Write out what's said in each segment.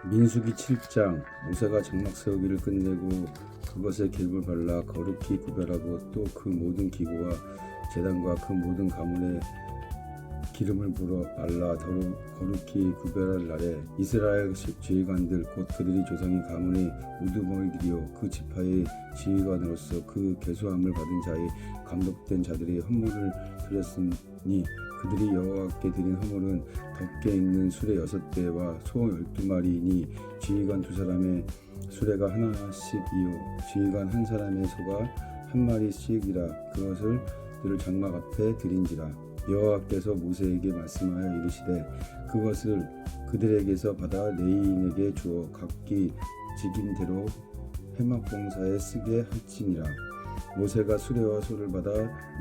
민수기 7장. 모세가 장막 세우기를 끝내고 그것에 기름을 발라 거룩히 구별하고 또 그 모든 기구와 제단과 그 모든 가문에 기름을 부어 발라 거룩히 구별할 날에 이스라엘 지휘관들 곧 그들이 조상의 가문의 우두머리들이요 그 지파의 지휘관으로서 그 계수함을 받은 자의 감독된 자들이 헌물을 드렸으니 그들이 여호와께 드린 헌물은 덮개 있는 수레 6대와 소 12마리니 지휘관 2사람의 수레가 하나씩이요 지휘관 한 사람의 소가 한 마리씩이라 그것을 그들 장막 앞에 드린지라. 여호와께서 모세에게 말씀하여 이르시되 그것을 그들에게서 받아 레위인에게 주어 각기 직임대로 회막봉사에 쓰게 할지니라. 모세가 수레와 소를 받아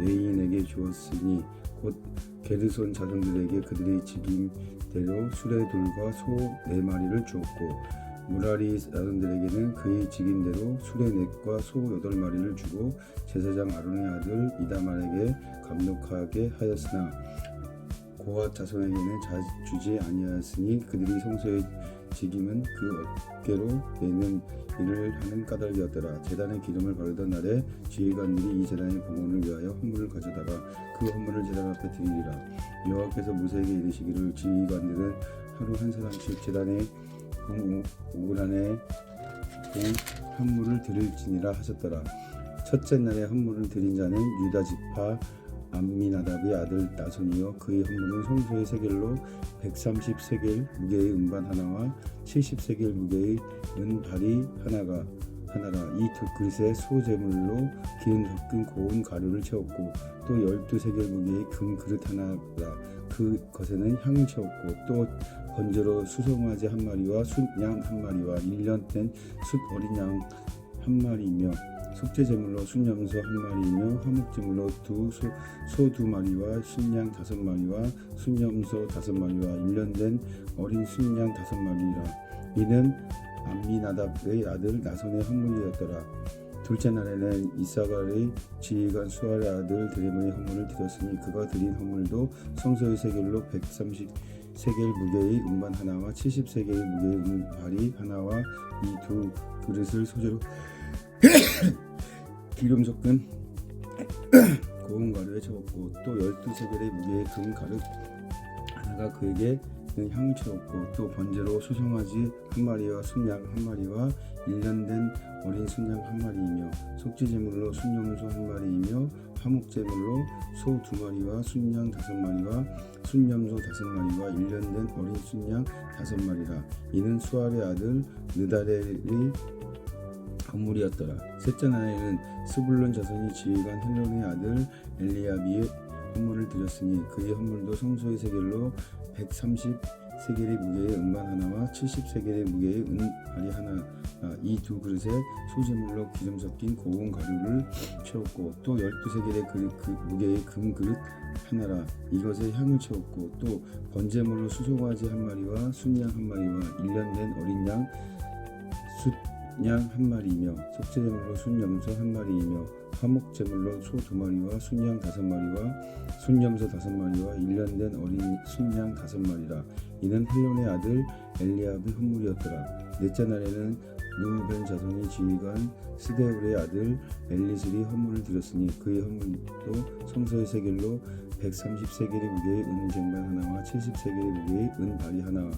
레위인에게 주었으니 곧 게르손 자손들에게 그들의 직임대로 수레둘과 소 4마리를 주었고 무라리 자손들에게는 그의 직임대로 수레 4과 소 8마리를 주고 제사장 아론의 아들 이다말에게 감독하게 하였으나 고앗 자손에게는 주지 아니하였으니 그들이 성소의 직임은 그 어깨로 내는 일을 하는 까닭이었더라. 제단에 기름을 바르던 날에 지휘관들이 이 제단의 봉헌을 위하여 헌물을 가져다가 그 헌물을 제단 앞에 드리리라. 여호와께서 모세에게 이르시기를 지휘관들은 하루 한 사람씩 제단에 공 5일 안에 헌물을 드릴지니라 하셨더라. 첫째 날에 헌물을 드린 자는 유다 지파 암미나답의 아들 나손이요 그의 헌물은 성소의 세겔로 130세겔 무게의 은반 하나와 70세겔 무게의 은발이 하나라. 이 2그릇에 소제물로 기름 섞은 고운 가루를 채웠고 또 12세겔 무게의 금 그릇 하나라. 그 것에는 향을 채웠고 또 번제로 수송아지 1마리와 숫양 1마리와 1년 된 숫 어린 양 1마리이며 속죄제물로 순염소 1마리이며 화목제물로 소 2마리와 순양 5마리와 순염소 5마리와 1년 된 어린 순양 5마리라. 이는 암미나답의 아들 나손의 헌물이었더라. 둘째 날에는 이사갈의 지휘관 수알의 아들 데레몬의 헌물을 드렸으니 그가 드린 헌물도 성소의 세겔로 130세겔 무게의 은반 하나와 70세겔 무게의 은발이 하나와 이 2그릇을 소재로 기름 섞은 고운 가루에 채웠고 또 12세겔의 무게의 금 가루 하나가 그에게 향을 채웠고 또 번제로 수송아지 1마리와 순양 1마리와 1년 된 어린 순양 1마리이며 속죄제물로 순염소 1마리이며 화목제물로 소 2마리와 순양 5마리와 순염소 5마리와 1년 된 어린 순양 5마리라. 이는 수알의 아들 느다렐의 헌물이었더라. 셋째 날에는 스불론 자손이 지휘관 헬론의 아들 엘리야비의 헌물을 드렸으니 그의 헌물도 성소의 세겔로 130세겔의 무게의 은반 하나와 70세겔의 무게의 은발이 하나. 이 2그릇에 소제물로 기름 섞인 고운 가루를 채웠고 또 12세겔의 그 무게의 금 그릇 하나라. 이것에 향을 채웠고 또 번제물로 수송아지 1마리와 순양 1마리와 1년 된 어린 양 숫양 1마리이며 속죄제물로 순염소 1마리이며 화목제물로 소 2마리와 순양 5마리와 순염소 5마리와 1년 된 어린 순양 5마리라. 이는 헬론의 아들 엘리압의 헌물이었더라. 넷째 날에는 르우벤 자손이 지휘관 스데울의 아들 엘리슬이 헌물을 드렸으니 그의 헌물도 성소의 세겔로 130세겔의 무게의 은쟁반 하나와 70세겔의 무게의 은발이 하나라.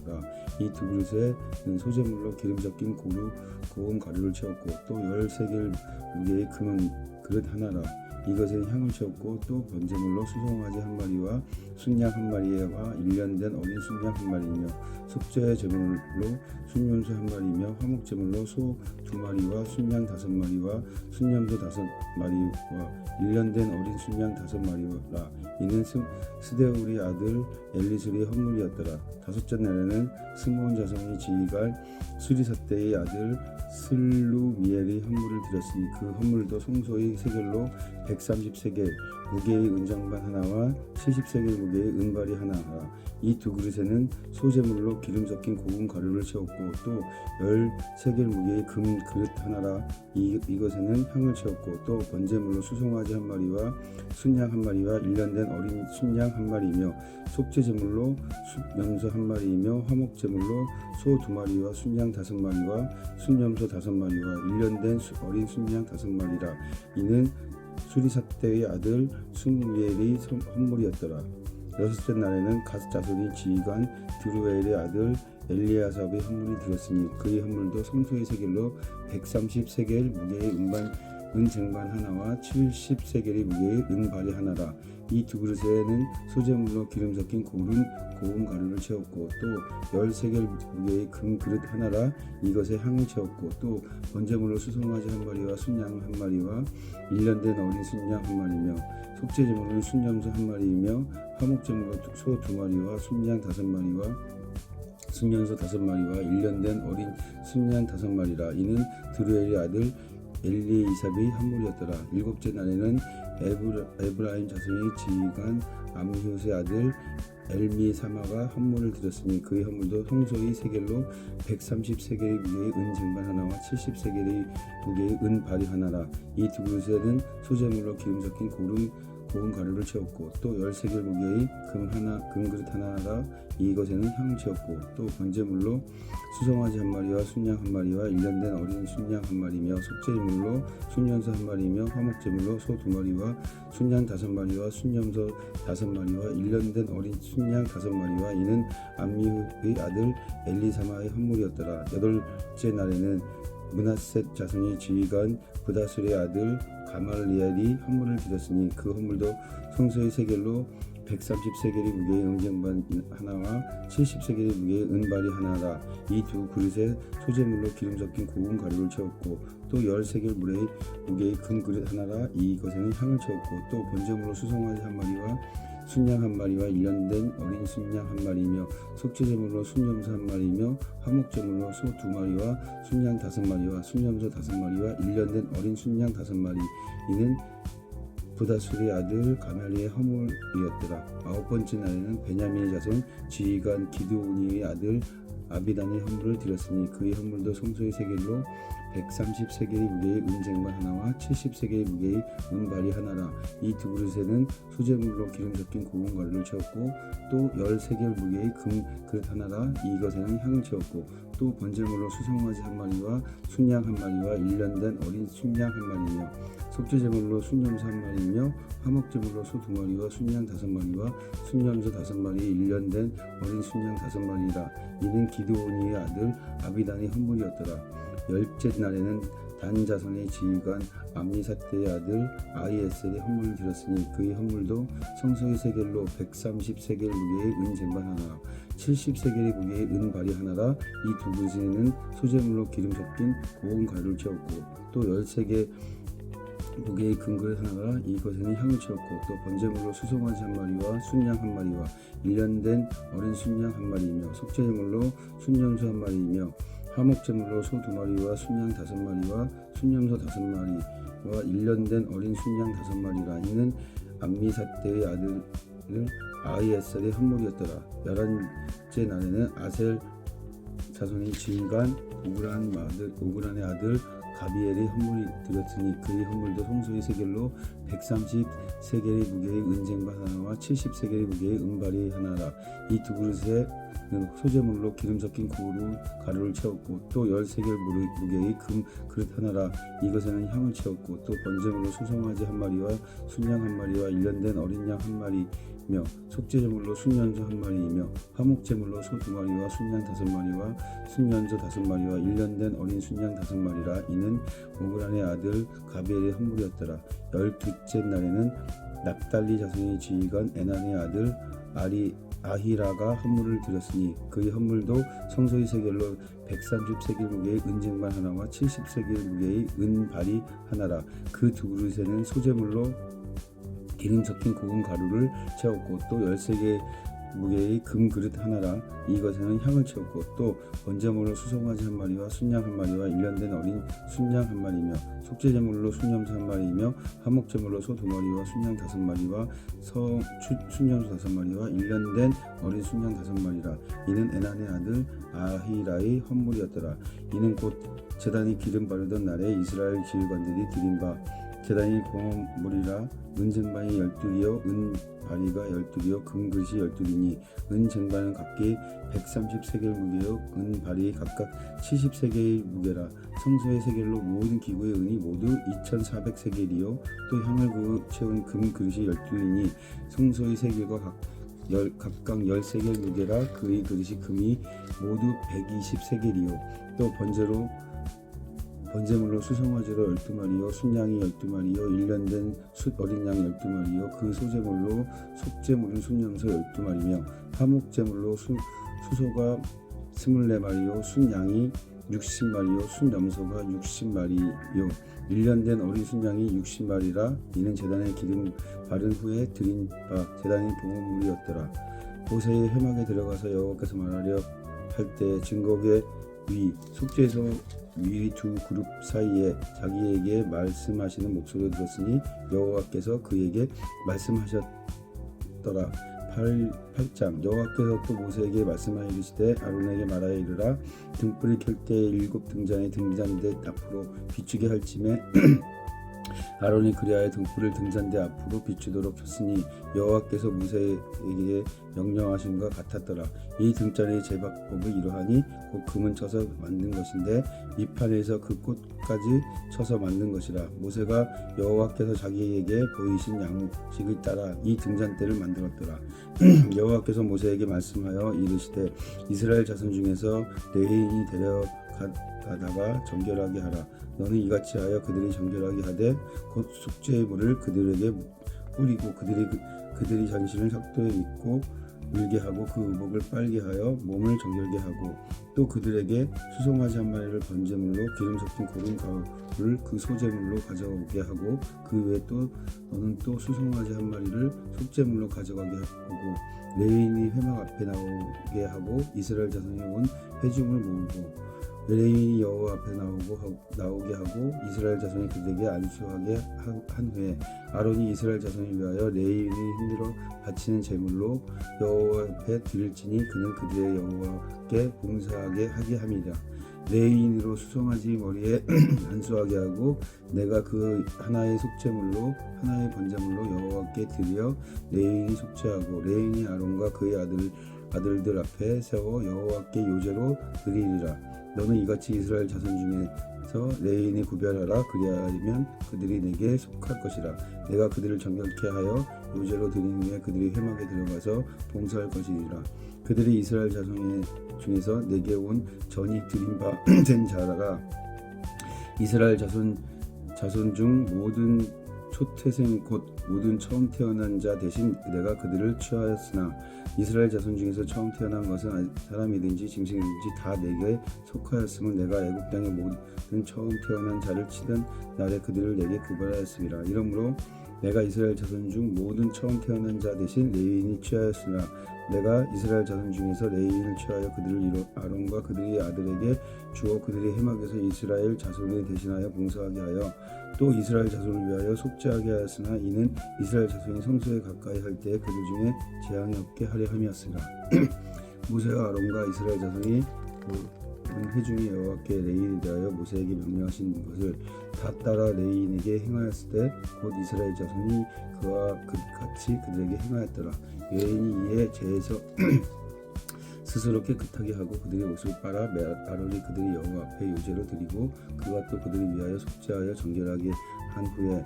이 2그릇에는 소제물로 기름 섞인 고운 가루를 채웠고 또 10세겔 무게의 금 그릇 하나라. 이것에 향을 채웠고 또 번제물로 수송아지 1마리와 순양 1마리와 1년 된 어린 순양 1마리이며 속죄제물로 순염소 1마리이며 화목제물로 소 2마리와 순양 5마리와 순염소 5마리와 1년 된 어린 순양 5마리라. 이는 스데울의 아들 엘리술의 헌물이었더라. 다섯째 날에는 스므온 자손이 지휘관 수리사대의 아들 슬루미엘의 헌물을 드렸으니 그 헌물도 성소의 세겔로 130세겔 무게의 은장반 하나와 70세겔 무게의 은발이 하나라. 이 두 그릇에는 소재물로 기름 섞인 고운 가루를 채웠고 또 13개를 무게의 금 그릇 하나라 이것에는 향을 채웠고 또 번제물로 수송아지 한 마리와 순양 한 마리와 1년 된 어린 순양 한 마리이며 속죄제물로 숫염소 한 마리이며 화목제물로 소 2마리와 순양 5마리와 순염소 5마리와 1년 된 어린 순양 5마리라. 이는 수리사대의 아들 스무엘의 헌물이었더라. 여섯째 날에는 갓 자손이 지휘관 드루엘의 아들 엘리아삽의 헌물이 들었으니 그의 헌물도 성소의 세겔로 130세겔 무게의 은 쟁반 하나와 70세겔의 무게의 은발이 하나라. 이 두 그릇에는 소재물로 기름 섞인 고운 가루를 채웠고 또 10세겔 무게의 금 그릇 하나라 이것에 향을 채웠고 또 번제물로 수송아지 한 마리와 순양 한 마리와 1년 된 어린 순양 한 마리며 속죄제물로 순염소 한 마리이며 화목제물로 소 2마리와 순양 5마리와 순염소 5마리와 1년 된 어린 순양 5마리라. 이는 드루엘의 아들 엘리이삽의 헌물이었더라. 일곱째 날에는 에브라임 자손의 지휘관 암히옷의 아들 엘미사마가 헌물을 드렸으니 그의 헌물도 성소의 세겔로 130세겔의 무게의 은 쟁반 하나와 70세겔의 무게의 은 발이 하나라. 이 두 그릇에는 소재물로 기름 섞인 고운 가루를 채웠고 또 10세겔 무게의 금 그릇 하나라. 이것에는 향을 채웠고 또 번제물로 수송아지 한 마리와 순양 한 마리와 1년 된 어린 순양 한 마리며 속죄물로 순염소 한 마리며 화목제물로 소 2마리와 순양 5마리와 순염소 5마리와 1년 된 어린 순양 5마리와 이는 암미후의 아들 엘리사마의 헌물이었더라. 여덟째 날에는 므낫셋 자손의 지휘관 브다술의 아들 가말리엘이 헌물을 드렸으니 그 헌물도 성소의 세겔로 130세겔의 무게의 은쟁반 하나와 70세겔의 무게의 은발이 하나라. 이 두 그릇에 소재물로 기름 섞인 고운 가루를 채웠고 또 10세겔 무게의 금 그릇 하나라. 이것에는 향을 채웠고 또 번제물로 수송아지 한 마리와 순양 한 마리와 1년 된 어린 순양 한 마리이며 속죄제물로 순염소 한 마리이며 화목제물로 소 2마리와 순양 5마리와 순염소 5마리와 1년 된 어린 순양 5마리. 이는 브다술의 아들 가멜리의 헌물이었더라. 아홉번째 날에는 베냐민의 자손 지휘관 기드오니의 아들 아비단의 헌물을 드렸으니 그의 헌물도 성소의 세겔로 130세겔의 무게의 은쟁반 하나와 70세겔의 무게의 은발이 하나라. 이 두 그릇에는 소재물로 기름 섞인 고운 가루를 채웠고 또 10세겔 무게의 금 그릇 하나라. 이것에는 향을 채웠고 또 번제물로 수송아지 한 마리와 순양 한 마리와 1년 된 어린 순양 한 마리며 속죄제물로 순염소 한 마리이며 화목제물로 소 2마리와 순양 5마리와 순염소 5마리 1년 된 어린 순양 5마리라. 이는 기드오니의 아들 아비단의 헌물이었더라. 열째 날에는 단 자손의 지휘관 암미사대의 아들 아이에셀의 헌물을 드렸으니 그의 헌물도 성소의 세겔로 130세겔 무게의 은 쟁반 하나 70세겔의 무게의 은 발이 하나라. 이 두 그릇에는 소재물로 기름 섞인 고운 가루를 채웠고 또 10세겔 무게의 금 그릇 하나가 이것에는 향을 채웠고 또 번제물로 수송아지 한 마리와 순양 한 마리와 1년 된 어린 순양 한 마리이며 속죄제물로 순염소 한 마리이며 화목제물로 소 2마리와 순양 5마리와 순염소 5마리와 1년 된 어린 순양 5마리라. 이는 암미사대의 아들 아이에셀의 헌물이었더라. 11째 날에는 아셀 자손의 지휘관 오그란의 아들 가비엘의 헌물이 드렸으니 그의 헌물도 성소의 세겔로 130세겔의 무게의 은쟁반 하나와 70세겔의 무게의 은발이 하나라. 이 두 그릇에 소재물로 기름 섞인 가루를 채웠고 또 10세겔 무게의 금 그릇 하나라. 이것에는 향을 채웠고 또 번제물로 수송아지 한 마리와 순양 한 마리와 1년 된 어린 양 한 마리며 속죄제물로 순염소 한 마리이며 화목제물로 소 2마리와 순양 5마리와 순염소 5마리와 1년 된 어린 순양 5마리라. 이는 오그란의 아들 가비엘의 헌물이었더라. 12째 날에는 납달리 자손의 지휘관 에난의 아들 아히라가 헌물을 드렸으니 그의 헌물도 성소의 세겔로 130세겔 무게의 은쟁반 하나와 70세겔 무게의 은발이 하나라. 그 두 그릇에는 소재물로 기름 섞인 고운 가루를 채웠고 또 10세겔 무게의 금 그릇 하나라. 이것에는 향을 채웠고 또 번제물로 수송아지 한 마리와 순양 한 마리와 일년된 어린 순양 한 마리며 속죄제물로 순염소 한 마리이며 화목제물로 소 두 마리와 순양 다섯 마리와 순염소 다섯 마리와 일년된 어린 순양 다섯 마리라. 이는 에난의 아들 아히라의 헌물이었더라. 이는 곧 제단이 기름 바르던 날에 이스라엘 지휘관들이 드린 바 제단이 공헌물이라. 은쟁반이 12이요 은바리가 12이요 금그릇이 12이니 은쟁반은 각기 130세겔 무게요 은바리 각각 70세겔 무게라. 성소의 세겔로 모든 기구의 은이 모두 2400세겔이요 또 향을 채운 금그릇이 12이니 성소의 세겔과 각각 10세겔 무게라. 그의 그릇이 금이 모두 120세겔이요 또 번제물로 수송아지로 12마리요 순양이 12마리요 일년된 어린 양 12마리요 그 소제물로 속제물은 순염소 12마리며 화목제물로 수소가 24마리요 순양이 60마리요 순염소가 60마리요 일년된 어린 순양이 60마리라. 이는 제단에 기름 바른 후에 드린 바 제단의 봉헌물이었더라. 모세의 회막에 들어가서 여호와께서 말하려 할 때 증거의 위 속죄소 위 두 그룹 사이에 자기에게 말씀하시는 목소리를 들었으니 여호와께서 그에게 말씀하셨더라. 8장 여호와께서 또 모세에게 말씀하여 이르시되 아론에게 말하여 이르라. 등불을 켤 때 7 등잔의 등잔대 앞으로 비추게 할지매 아론이 그리하여 등불을 등잔대 앞으로 비추도록 켰으니 여호와께서 모세에게 명령하신 것 같았더라. 이 등잔의 제박법을 이러하니 곧 금은 쳐서 만든 것인데 밑판에서 그 꽃까지 쳐서 만든 것이라. 모세가 여호와께서 자기에게 보이신 양식을 따라 이 등잔대를 만들었더라. 여호와께서 모세에게 말씀하여 이르시되 이스라엘 자손 중에서 레위인이 데려가다가 정결하게 하라. 너는 이같이 하여 그들이 정결하게 하되 곧 속죄의 물을 그들에게 뿌리고 그들이 잔신을 삭도에 믿고 밀게 하고 그 의복을 빨게 하여 몸을 정결게 하고 또 그들에게 수송아지 한 마리를 번제물로 기름 섞인 고른 가루를 그 소제물로 가져오게 하고 그 외에 또 너는 또 수송아지 한 마리를 속제물로 가져가게 하고 레위인이 회막 앞에 나오게 하고 이스라엘 자손이 온 회중을 모으고 레위인이 여호와 앞에 나오게 하고 이스라엘 자손이 그들에게 안수하게 한 후에 아론이 이스라엘 자손을 위하여 레위인이 힘들어 바치는 제물로 여호와 앞에 드릴지니 그는 그들의 여호와께 봉사하게 하게 함이라. 레위인으로 수송아지 머리에 안수하게 하고 내가 그 하나의 속죄물로 하나의 번제물로 여호와께 드려 레위인이 속죄하고 레위인이 아론과 그의 아들들 앞에 세워 여호와께 요제로 드리리라. 너는 이같이 이스라엘 자손 중에서 레위인을 구별하라. 그리하면 그들이 내게 속할 것이라. 내가 그들을 정결케 하여 요제로 드린 후에 그들이 회막에 들어가서 봉사할 것이니라. 그들이 이스라엘 자손 중에서 내게 온 전이 드린 바 된 자라가 이스라엘 자손 중 모든 초태생 곧 모든 처음 태어난 자 대신 내가 그들을 취하였으나 이스라엘 자손 중에서 처음 태어난 것은 사람이든지 짐승이든지 다 내게 속하였음을 내가 애굽 땅의 모든 처음 태어난 자를 치던 날에 그들을 내게 구별하였음이라. 이러므로 내가 이스라엘 자손 중 모든 처음 태어난 자 대신 레위인이 취하였으나 내가 이스라엘 자손 중에서 레위인을 취하여 그들을 아론과 그들의 아들에게 주어 그들의 회막에서 이스라엘 자손을 대신하여 봉사하게 하여 또 이스라엘 자손을 위하여 속죄하게 하였으나 이는 이스라엘 자손이 성소에 가까이 할 때 그들 중에 재앙이 없게 하려 함이었으라. 모세와 아론과 이스라엘 자손이 회중이 여호와께 레위인에 대하여 모세에게 명령하신 것을 다 따라 레위인에게 행하였을 때 곧 이스라엘 자손이 그와 같이 그들에게 행하였더라. 레위인이 이에 제에서 스스로 깨끗하게 하고 그들의 옷을 빨아 아론이 그들이 여호와 앞에 요제로 드리고 그가 또 그들을 위하여 속죄하여 정결하게 한 후에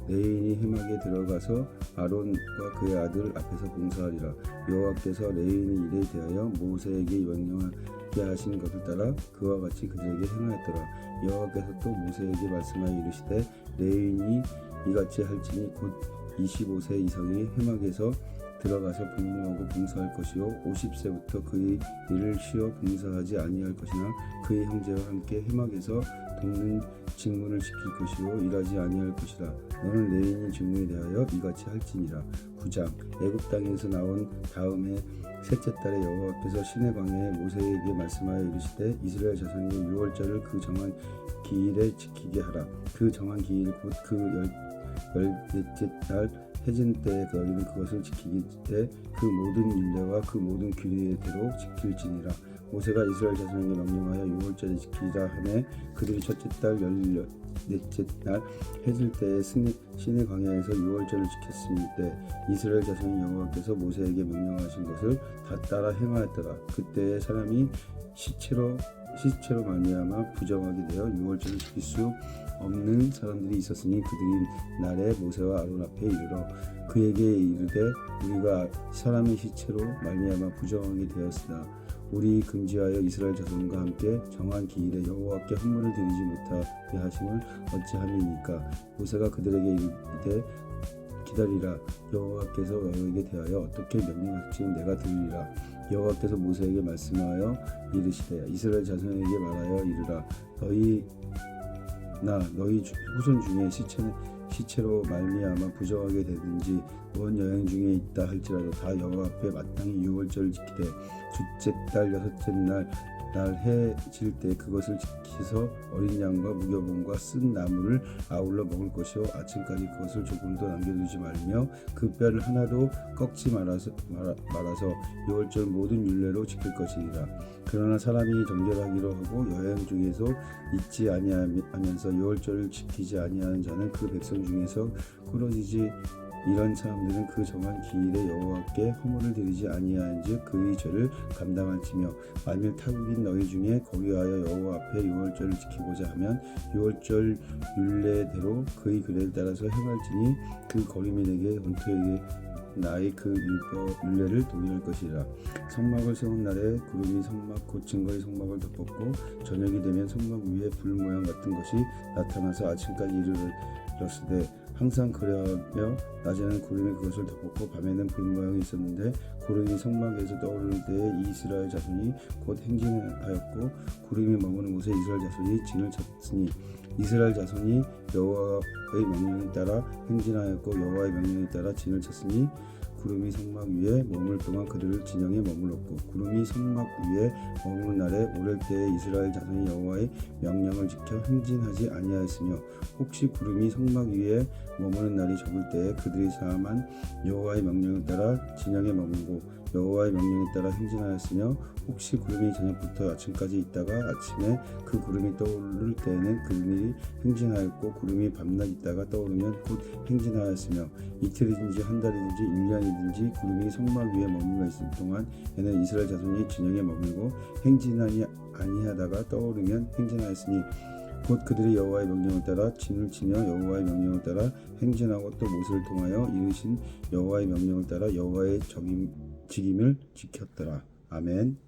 레위인이 회막에 들어가서 아론과 그의 아들 앞에서 봉사하리라. 여호와께서 레위인의 일에 대하여 모세에게 명령하게 하신 것을 따라 그와 같이 그들에게 행하였더라. 여호와께서 또 모세에게 말씀하여 이르시되 레위인이 이같이 할지니 곧 25세 이상의 회막에서 들어가서 복무하고 봉사할 것이요 50세부터 그의 일을 쉬어 봉사하지 아니할 것이나 그의 형제와 함께 해막에서 돕는 직무를 지킬 것이요 일하지 아니할 것이라. 너는 레위인 직무에 대하여 이같이 할지니라. 9장. 애굽 땅에서 나온 다음에 셋째 달에 여호와 앞에서 시내 광야에 모세에게 말씀하여 이르시되 이스라엘 자손에게 유월절을 그 정한 기일에 지키게 하라. 그 정한 기일 곧 그 열넷째 날 해진 때에 너희는 그것을 지키기 때 그 모든 율례와 그 모든 규례대로 지킬지니라. 모세가 이스라엘 자손에게 명령하여 유월절에 지키라 하매 그들이 첫째 달 열넷째 날 해질 때에 시내 광야에서 유월절을 지켰음때 이스라엘 자손이 여호와께서 모세에게 명령하신 것을 다 따라 행하였더라. 그때에 사람이 시체로 말미암아 부정하게 되어 유월절을 지킬 수 없는 사람들이 있었으니 그들이 날에 모세와 아론 앞에 이르러 그에게 이르되 우리가 사람의 시체로 말미암아 부정하게 되었으나 우리 금지하여 이스라엘 자손과 함께 정한 기일에 여호와께 헌물을 드리지 못하게 하심을 어찌함이니까. 모세가 그들에게 이르되 기다리라. 여호와께서 너희에게 대하여 어떻게 명령하실지는 내가 들으리라. 여호와께서 모세에게 말씀하여 이르시되 이스라엘 자손에게 말하여 이르라. 너희 후손 중에 시체로 말미암아 부정하게 되든지 먼 여행 중에 있다 할지라도 다 여호와 앞에 마땅히 유월절을 지키되 둘째 달 여섯째 날 해질 때 그것을 지키서 어린 양과 무교봉과 쓴 나무를 아울러 먹을 것이요 아침까지 그것을 조금도 남겨두지 말며 그 뼈를 하나도 꺾지 말아서 유월절 모든 율례로 지킬 것이니라. 그러나 사람이 정결하기로 하고 여행 중에서 잊지 아니하면서 유월절을 지키지 아니하는 자는 그 백성 중에서 꾸러지지 이런 사람들은 그 정한 기일에 여호와께 헌물을 드리지 아니하인즉 그의 죄를 감당할지며 만일 타국인 너희 중에 거기하여 여호와 앞에 유월절을 지키고자 하면 유월절 율례대로 그의 규례를 따라서 행할지니 그 거리민에게 원토에게 나의 그 율례를 동일할 것이라. 성막을 세운 날에 구름이 성막 곧 증거의 성막을 덮었고 저녁이 되면 성막 위에 불 모양 같은 것이 나타나서 아침까지 이르렀으되 항상 그러하며 낮에는 구름이 그것을 덮었고 밤에는 불 모양이 있었는데 구름이 성막에서 떠오르는 때에 이스라엘 자손이 곧 행진하였고 구름이 머무는 곳에 이스라엘 자손이 진을 쳤으니 이스라엘 자손이 여호와의 명령에 따라 행진하였고 여호와의 명령에 따라 진을 쳤으니 구름이 성막 위에 머물 동안 그들을 진영에 머물렀고 구름이 성막 위에 머무는 날에 오를 때에 이스라엘 자손이 여호와의 명령을 지켜 행진하지 아니하였으며 혹시 구름이 성막 위에 머무는 날이 적을 때에 그들이 다만 여호와의 명령을 따라 진영에 머물고 여호와의 명령에 따라 행진하였으며 혹시 구름이 저녁부터 아침까지 있다가 아침에 그 구름이 떠오를 때에는 그들이 행진하였고 구름이 밤낮 있다가 떠오르면 곧 행진하였으며 이틀이든지 한 달이든지 1년이든지 구름이 성막 위에 머물러 있을 동안에는 이스라엘 자손이 진영에 머물고 행진하니 아니하다가 떠오르면 행진하였으니 곧 그들이 여호와의 명령을 따라 진을 치며 여호와의 명령을 따라 행진하고 또 모세를 통하여 이르신 여호와의 명령을 따라 여호와의 직임을 지켰더라. 아멘.